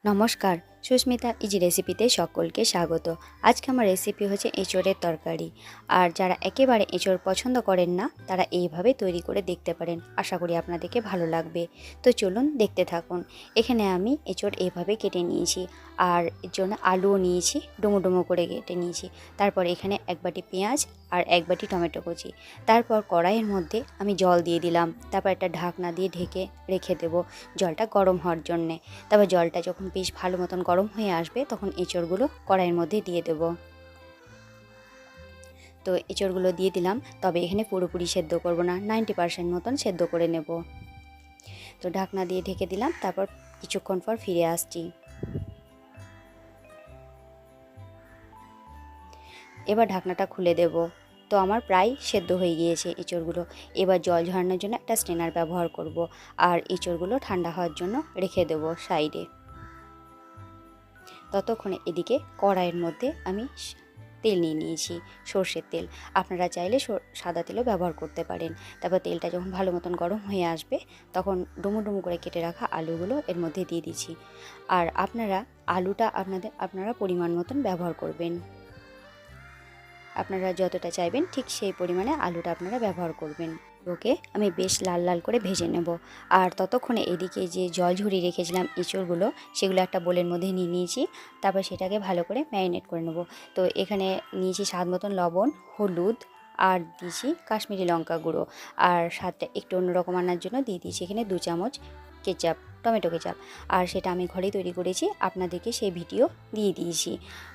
নমস্কার, সুস্মিতা ইজি রেসিপিতে সকলকে স্বাগত। আজকে আমার রেসিপি হচ্ছে এঁচোড়ের তরকারি। আর যারা একেবারে এঁচোড় পছন্দ করেন না তারা এইভাবে তৈরি করে দেখতে পারেন। আশা করি আপনাদেরকে ভালো লাগবে। তো চলুন দেখতে থাকুন। এখানে আমি এঁচোড় এইভাবে কেটে নিয়েছি, আর এর জন্য আলুও নিয়েছি, ডুমো ডুমো করে কেটে নিয়েছি। তারপর এখানে এক বাটি পেঁয়াজ আর এক বাটি টমেটো কুচি। তারপর কড়াইয়ের মধ্যে আমি জল দিয়ে দিলাম। তারপর একটা ঢাকনা দিয়ে ঢেকে রেখে দেবো জলটা গরম হওয়ার জন্যে। তারপর জলটা যখন বেশ ভালো মতন গরম হয়ে আসবে তখন এঁচোড়গুলো কড়াইয়ের মধ্যে দিয়ে দেব। তো এঁচোড়গুলো দিয়ে দিলাম, তবে এখানে পুরোপুরি সেদ্ধ করব না, 90% মতন সেদ্ধ করে নেব। তো ঢাকনা দিয়ে ঢেকে দিলাম, তারপর কিছুক্ষণ পর ফিরে আসছি। এবার ঢাকনাটা খুলে দেব। তো আমার প্রায় সেদ্ধ হয়ে গিয়েছে এঁচোড়গুলো। এবার জল ঝরানোর জন্য একটা স্ট্রেনার ব্যবহার করব, আর এঁচোড়গুলো ঠান্ডা হওয়ার জন্য রেখে দেব সাইডে। ততক্ষণে এদিকে কড়াইয়ের মধ্যে আমি তেল নিয়ে নিয়েছি, সর্ষের তেল। আপনারা চাইলে সাদা তেলও ব্যবহার করতে পারেন। তারপর তেলটা যখন ভালো মতন গরম হয়ে আসবে তখন ডুমো ডুমো করে কেটে রাখা আলুগুলো এর মধ্যে দিয়ে দিচ্ছি। আর আলুটা আপনারা পরিমাণ মতন ব্যবহার করবেন। আপনারা যতটা চাইবেন ঠিক সেই পরিমাণে আলুটা আপনারা ব্যবহার করবেন। ওকে আমি বেশ লাল লাল করে ভেজে নেব। আর ততক্ষণে এদিকে যে জল ঝরিয়ে রেখেছিলাম এঁচোড়গুলো, সেগুলো একটা বোলের মধ্যে নিয়ে নিয়েছি। তারপর সেটাকে ভালো করে ম্যারিনেট করে নেব। তো এখানে নিয়েছি স্বাদ মতন লবণ, হলুদ, আর দিয়েছি কাশ্মীরি লঙ্কা গুঁড়ো। আর স্বাদটা একটু অন্যরকম আনার জন্য দিয়ে দিয়েছি এখানে 2 চামচ কেচাপ, টমেটো কেচাপ। আর সেটা আমি ঘরেই তৈরি করেছি, আপনাদেরকে সেই ভিডিও দিয়ে দিয়েছি।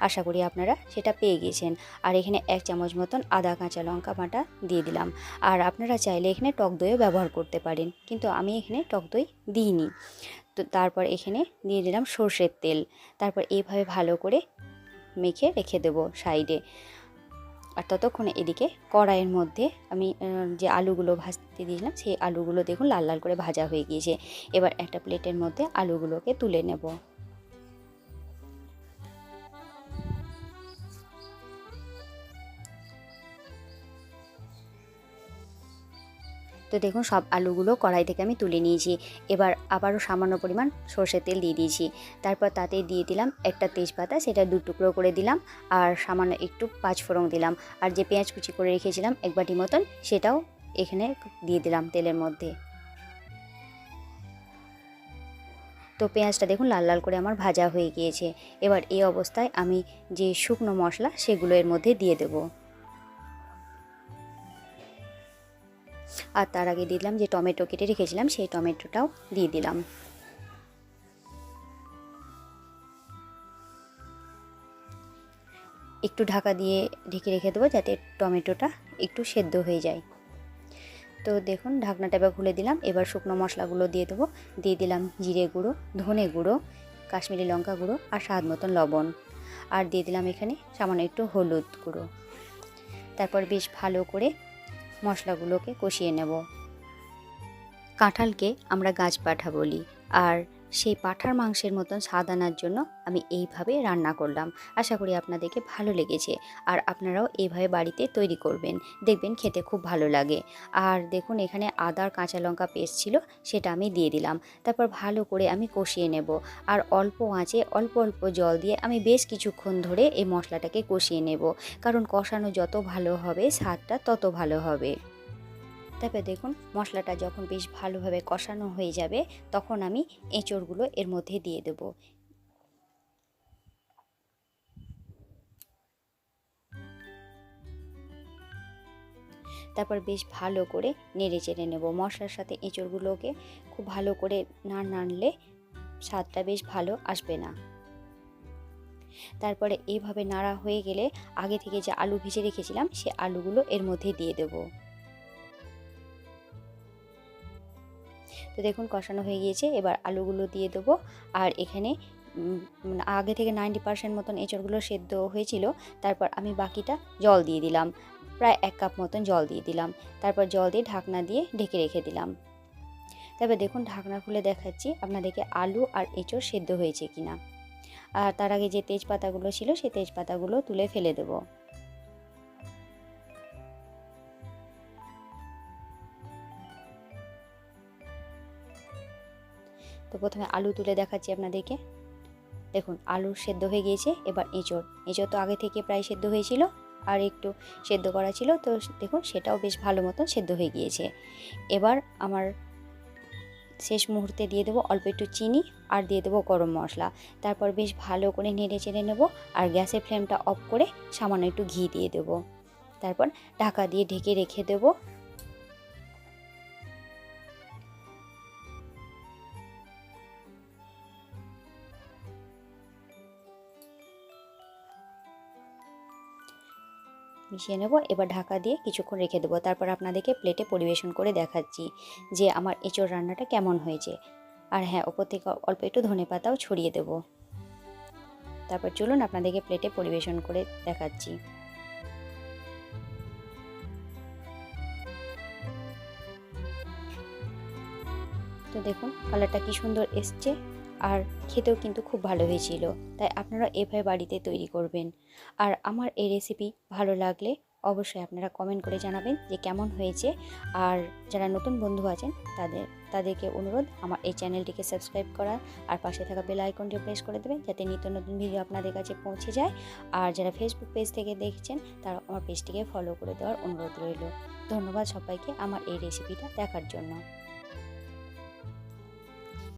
আশা করি আপনারা সেটা পেয়ে গেছেন। আর এখানে 1 চামচ মতন আদা কাঁচা লঙ্কা বাটা দিয়ে দিলাম। আর আপনারা চাইলে এখানে টক দইও ব্যবহার করতে পারেন, কিন্তু আমি এখানে টক দই দিইনি। তো তারপর এখানে দিয়ে দিলাম সর্ষের তেল। তারপর এইভাবে ভালো করে মেখে রেখে দেবো সাইডে। আর ততক্ষণে এদিকে কড়াইয়ের মধ্যে আমি যে আলুগুলো ভাজতে দিয়েছিলাম সেই আলুগুলো দেখুন লাল লাল করে ভাজা হয়ে গিয়েছে। এবার একটা প্লেটের মধ্যে আলুগুলোকে তুলে নেব। তো দেখুন সব আলুগুলো কড়াই থেকে আমি তুলে নিয়েছি। এবার আবারও সামান্য পরিমাণ সর্ষের তেল দিয়ে দিয়েছি। তারপর তাতে দিয়ে দিলাম একটা তেজপাতা, সেটা 2 টুকরো করে দিলাম। আর সামান্য একটু 5 ফোড়ন দিলাম। আর যে পেঁয়াজ কুচি করে রেখেছিলাম 1 বাটি মতন, সেটাও এখানে দিয়ে দিলাম তেলের মধ্যে। তো পেঁয়াজটা দেখুন লাল লাল করে আমার ভাজা হয়ে গিয়েছে। এবার এই অবস্থায় আমি যে শুকনো মশলা সেগুলো এর মধ্যে দিয়ে দেব। আর তার আগে দিলাম যে টমেটো কেটে রেখেছিলাম সেই টমেটোটাও দিয়ে দিলাম। একটু ঢাকা দিয়ে ঢেকে রেখে দেবো যাতে টমেটোটা একটু সেদ্ধ হয়ে যায়। তো দেখুন ঢাকনাটা এবার খুলে দিলাম। এবার শুকনো মশলাগুলো দিয়ে দেবো। দিয়ে দিলাম জিরে গুঁড়ো, ধনে গুঁড়ো, কাশ্মীরি লঙ্কা গুঁড়ো আর স্বাদ মতন লবণ। আর দিয়ে দিলাম এখানে সামান্য একটু হলুদ গুঁড়ো। তারপর বেশ ভালো করে মশলাগুলোকে কষিয়ে নেব। কাঁঠালকে আমরা গাছ পাঠা বলি। আর সেই পাঁঠার মাংসের মতন স্বাদ আনার জন্য আমি এইভাবে রান্না করলাম। আশা করি আপনাদেরকে ভালো লেগেছে। আর আপনারাও এইভাবে বাড়িতে তৈরি করবেন, দেখবেন খেতে খুব ভালো লাগে। আর দেখুন এখানে আদা আর কাঁচা লঙ্কা পেস্ট ছিল, সেটা আমি দিয়ে দিলাম। তারপর ভালো করে আমি কষিয়ে নেব। আর অল্প আঁচে অল্প অল্প জল দিয়ে আমি বেশ কিছুক্ষণ ধরে এই মশলাটাকে কষিয়ে নেব। কারণ কষানো যত ভালো হবে স্বাদটা তত ভালো হবে। তারপরে দেখুন মশলাটা যখন বেশ ভালোভাবে কষানো হয়ে যাবে তখন আমি এঁচোড়গুলো এর মধ্যে দিয়ে দেব। তারপর বেশ ভালো করে নেড়ে চেড়ে নেব। মশলার সাথে এঁচোড়গুলোকে খুব ভালো করে না নাড়লে স্বাদটা বেশ ভালো আসবে না। তারপরে এইভাবে নাড়া হয়ে গেলে আগে থেকে যে আলু ভেজে রেখেছিলাম সে আলুগুলো এর মধ্যে দিয়ে দেব। তো দেখুন কষানো হয়ে গিয়েছে, এবার আলুগুলো দিয়ে দেবো। আর এখানে আগে থেকে 90% মতন এঁচড়গুলো সেদ্ধ হয়েছিল। তারপর আমি বাকিটা জল দিয়ে দিলাম, প্রায় 1 কাপ মতন জল দিয়ে দিলাম। তারপর জল দিয়ে ঢাকনা দিয়ে ঢেকে রেখে দিলাম। তারপর দেখুন ঢাকনা খুলে দেখাচ্ছি আপনাদেরকে আলু আর এঁচড় সেদ্ধ হয়েছে কিনা। আর তার আগে যে তেজপাতাগুলো ছিল সেই তেজপাতাগুলো তুলে ফেলে দেবো। তো প্রথমে আলু তুলে দেখাচ্ছি আপনাদেরকে। দেখুন আলু সেদ্ধ হয়ে গিয়েছে। এবার এঁচোড় তো আগে থেকে প্রায় সেদ্ধ হয়েছিল, আর একটু সেদ্ধ করা ছিল, তো দেখুন সেটাও বেশ ভালো মতন সেদ্ধ হয়ে গিয়েছে। এবার আমার শেষ মুহূর্তে দিয়ে দেবো অল্প একটু চিনি, আর দিয়ে দেবো গরম মশলা। তারপর বেশ ভালো করে নেড়ে চেড়ে নেবো, আর গ্যাসের ফ্লেমটা অফ করে সামান্য একটু ঘি দিয়ে দেবো। তারপর ঢাকা দিয়ে ঢেকে রেখে দেবো। মিশিয়ে নেব। এবার ঢাকা দিয়ে কিছুক্ষণ রেখে দেবো। তারপর আপনাদেরকে প্লেটে পরিবেশন করে দেখাচ্ছি যে আমার এঁচোড় রান্নাটা কেমন হয়েছে। আর হ্যাঁ, ওপর থেকে অল্প একটু ধনেপাতাও ছড়িয়ে দেবো। তারপর চলুন আপনাদেরকে প্লেটে পরিবেশন করে দেখাচ্ছি। তো দেখুন কালারটা কি সুন্দর এসছে, আর খেতেও কিন্তু খুব ভালো হয়েছিল। তাই আপনারা এভাবে বাড়িতে তৈরি করবেন। আর আমার এই রেসিপি ভালো লাগলে অবশ্যই আপনারা কমেন্ট করে জানাবেন যে কেমন হয়েছে। আর যারা নতুন বন্ধু আছেন তাদেরকে অনুরোধ আমার এই চ্যানেলটিকে সাবস্ক্রাইব করা, আর পাশে থাকা বেল আইকনটি প্রেস করে দেবেন যাতে নিত্য নতুন ভিডিও আপনাদের কাছে পৌঁছে যায়। আর যারা ফেসবুক পেজ থেকে দেখছেন তারা আমার পেজটিকে ফলো করে দেওয়ার অনুরোধ রইল। ধন্যবাদ সবাইকে আমার এই রেসিপিটা দেখার জন্য।